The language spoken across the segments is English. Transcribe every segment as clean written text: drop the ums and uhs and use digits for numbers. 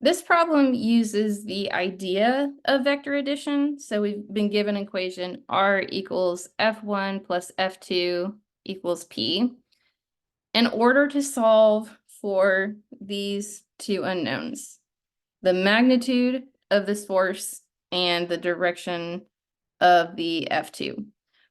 This problem uses the idea of vector addition. So we've been given an equation R equals F1 plus F2 equals P. In order to solve for these two unknowns, the magnitude of this force and the direction of the F2.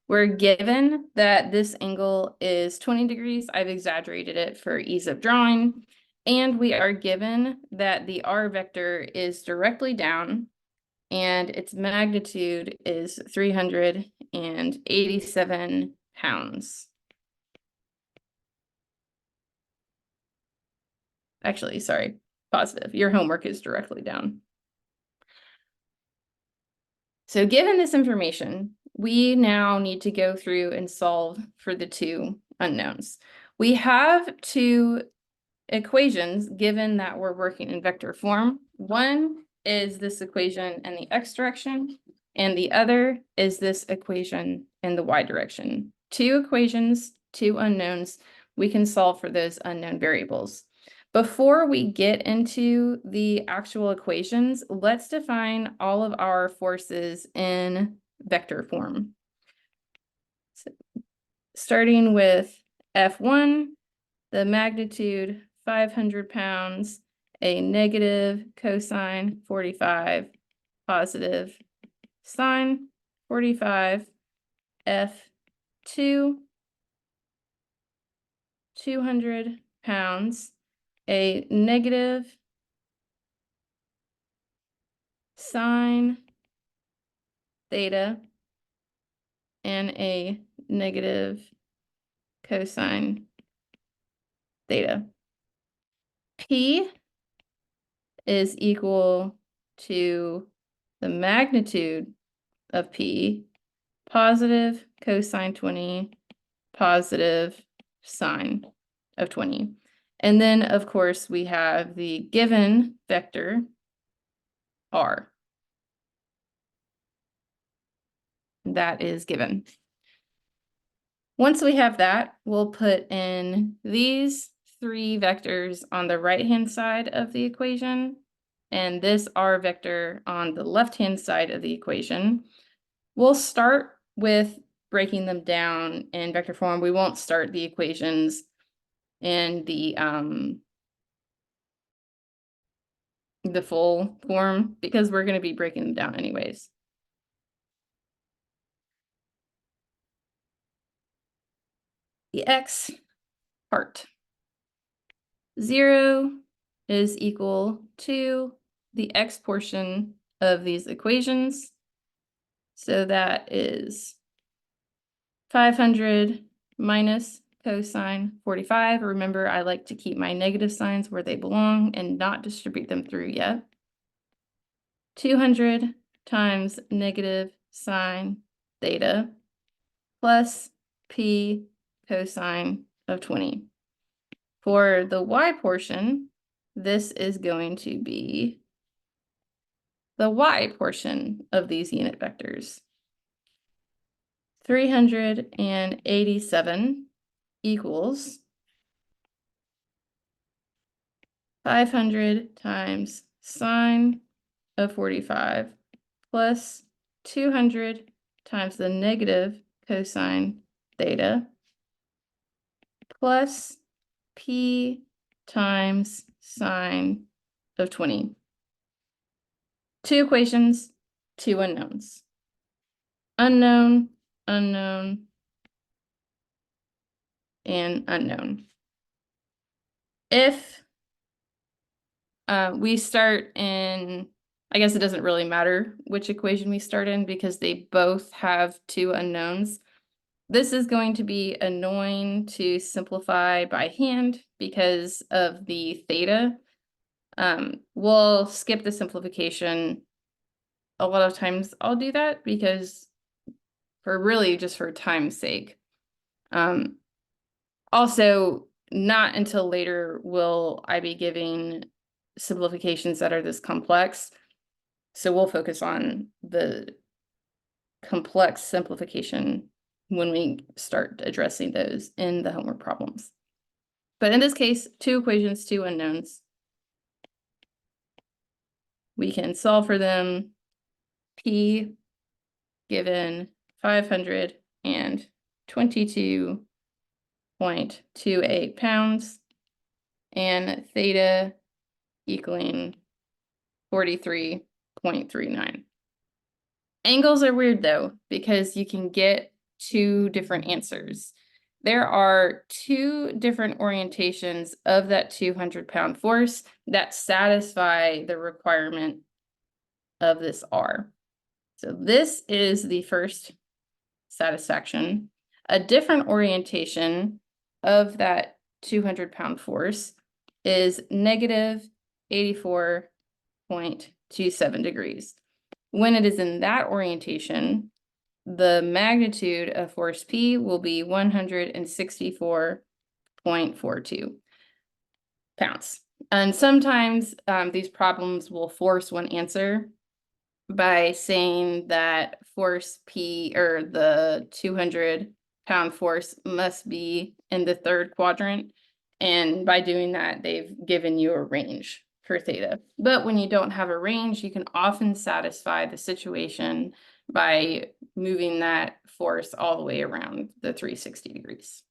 We're given that this angle is 20 degrees. I've exaggerated it for ease of drawing. And we are given that the R vector is directly down and its magnitude is 387 pounds. Actually, sorry, positive. Your homework is directly down. So given this information, we now need to go through and solve for the two unknowns. We have two equations given that we're working in vector form. One is this equation in the x direction, and the other is this equation in the y direction. Two equations, two unknowns. We can solve for those unknown variables. Before we get into the actual equations, let's define all of our forces in vector form. So, starting with F1, the magnitude 500 pounds, a negative cosine 45, positive sine 45, F2, 200 pounds, a negative sine theta, and a negative cosine theta. P is equal to the magnitude of P, positive cosine 20, positive sine of 20. And then, of course, we have the given vector R. That is given. Once we have that, we'll put in these three vectors on the right-hand side of the equation and this R vector on the left-hand side of the equation. We'll start with breaking them down in vector form. We won't start the equations in the full form because we're going to be breaking them down anyways. The x part. 0 is equal to the x portion of these equations. So that is 500 minus cosine 45. Remember, I like to keep my negative signs where they belong and not distribute them through yet. 200 times negative sine theta plus p cosine of 20. For the y portion, this is going to be the y portion of these unit vectors. 387 equals 500 times sine of 45 plus 200 times the negative cosine theta plus p times sine of 20. Two equations, two unknowns. Unknown, unknown, and unknown. If we start in, I guess it doesn't really matter which equation we start in because they both have two unknowns. This is going to be annoying to simplify by hand because of the theta. We'll skip the simplification. A lot of times I'll do that because just for time's sake. Also, not until later will I be giving simplifications that are this complex. So we'll focus on the complex simplification when we start addressing those in the homework problems. But in this case, two equations, two unknowns. we can solve for them. P given 522.28 pounds and theta equaling 43.39. Angles are weird though, because you can get two different answers. There are two different orientations of that 200-pound force that satisfy the requirement of this R. So this is the first satisfaction. A different orientation of that 200-pound force is negative 84.27 degrees. When it is in that orientation, the magnitude of force P will be 164.42 pounds. And sometimes these problems will force one answer by saying that force P, or the 200-pound force, must be in the third quadrant. And by doing that, they've given you a range for theta. But when you don't have a range, you can often satisfy the situation by moving that force all the way around the 360 degrees.